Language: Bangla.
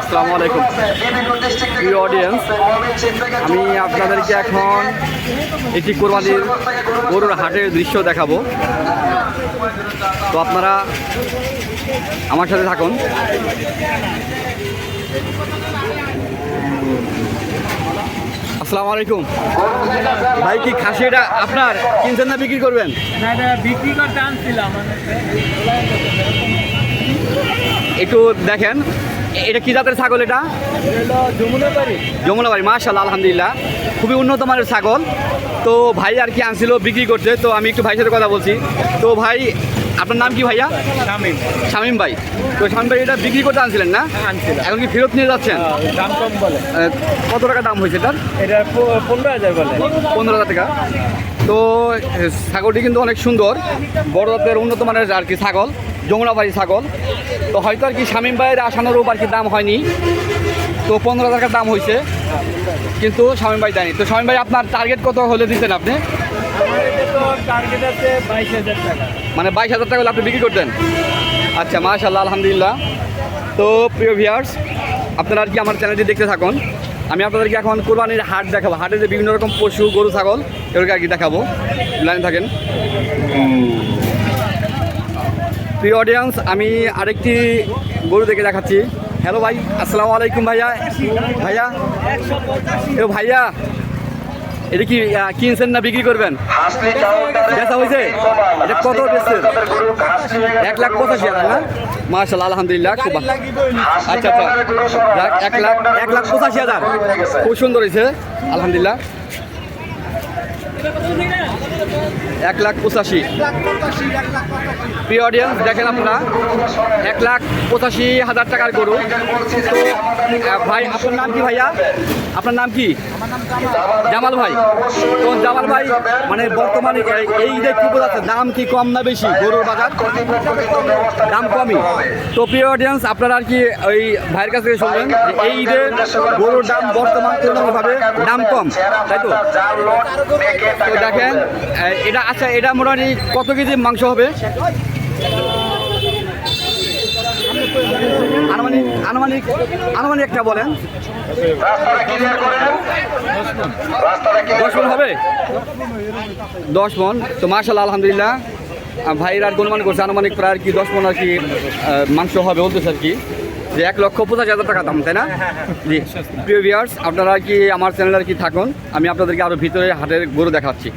আসসালামু আলাইকুম প্রিয় অডিয়েন্স, আমি আপনাদেরকে এখন একটি কোরবানির গরুর হাটের দৃশ্য দেখাবো। তো আপনারা আমার সাথে থাকুন। আসসালামু আলাইকুম ভাই, কি খাসি এটা আপনার কিনছেন না বিক্রি করবেন? না, এটা বিক্রি করতে আনছিলাম। একটু দেখেন, এটা কি জাতের ছাগল? এটা যমুনাবাড়ি। মাশাআল্লাহ, আলহামদুলিল্লাহ, খুবই উন্নত মানের ছাগল। তো ভাই আর কি আনছিল বিক্রি করতে, তো আমি একটু ভাইয়ের সাথে কথা বলছি। তো ভাই, আপনার নাম কি ভাইয়া? শামীম ভাই। তো শামীম ভাই, এটা বিক্রি করতে আনছিলেন না? এখন কি ফেরত নিয়ে যাচ্ছেন? দাম কম বলে। কত টাকা দাম হয়েছে এটার? এটা 15,000 বলে। 15,000 টাকা। তো ছাগলটি কিন্তু অনেক সুন্দর, বড় জাতের উন্নত মানের আর কি ছাগল, যমুনাবাড়ি ছাগল। তো হয়তো আর কি শামীম ভাইয়ের আশানুরূপ আর কি দাম হয়নি, তো 15,000 টাকার দাম হয়েছে, কিন্তু শামীম ভাই দেয়নি। তো শামীম ভাই, আপনার টার্গেট কত হলে দিচ্ছেন আপনি? টার্গেট আছে 22,000 টাকা। মানে 22,000 টাকা হলে আপনি বিক্রি করতেন? আচ্ছা, মাশাআল্লাহ, আলহামদুলিল্লাহ। তো প্রিয় ভিউয়ার্স, আপনারা আর কি আমার চ্যানেলটি দেখতে থাকুন। আমি আপনাদেরকে এখন কোরবানির হাট দেখাবো। হাটে যে বিভিন্ন রকম পশু, গরু, ছাগল, এগুলোকে আর কি দেখাবো। লাইনে থাকেন। প্রিয় অডিয়েন্স, আমি আরেকটি গরু দেখে দেখাচ্ছি। হ্যালো ভাই, আসসালামু আলাইকুম ভাইয়া। ভাইয়া, এটা কি কিনছেন না বিক্রি করবেন? বেচা হয়েছে? এটা কত বেচছেন? 1,85,000 না? মাশাআল্লাহ, আলহামদুলিল্লাহ, খুব ভালো। আচ্ছা, 1,85,000, খুব সুন্দর হয়েছে, আলহামদুলিল্লাহ। 1,85,000। প্রিয় অডিয়েন্স, দেখেন আপনারা, 1,85,000 টাকার গরু। তো ভাই, আপনার নাম কি ভাইয়া? আপনার নাম কি? জামাল ভাই। তো জামাল ভাই, মানে বর্তমানে এই ঈদে কি বোঝাচ্ছে, দাম কি কম না বেশি? গরুর বাজার দাম কমই। তো প্রিয় অডিয়েন্স, আপনারা আর কি ওই ভাইয়ের কাছ থেকে শুনবেন যে এই ঈদে গরুর দাম বর্তমান তুলনামূলকভাবে দাম কম, তাই তো? তো দেখেন, এটা আচ্ছা, এটা মোটামুটি কত কেজি মাংস হবে? আনুমানিক একটা বলেন। 10 মণ হবে? 10 মণ। তো মাশাআল্লাহ, আলহামদুলিল্লাহ, ভাইরা গুণমান করছে আনুমানিক প্রায় আর কি 10 মণ আর কি মাংস হবে বলতেছে আর কি, যে 1,85,000 টাকা দাম, তাই না? জি। প্রিয় ভিউয়ার্স, আপনারা কি আমার চ্যানেলে আর কি থাকুন, আমি আপনাদেরকে আরও ভিতরে হাটের গরু দেখাচ্ছি।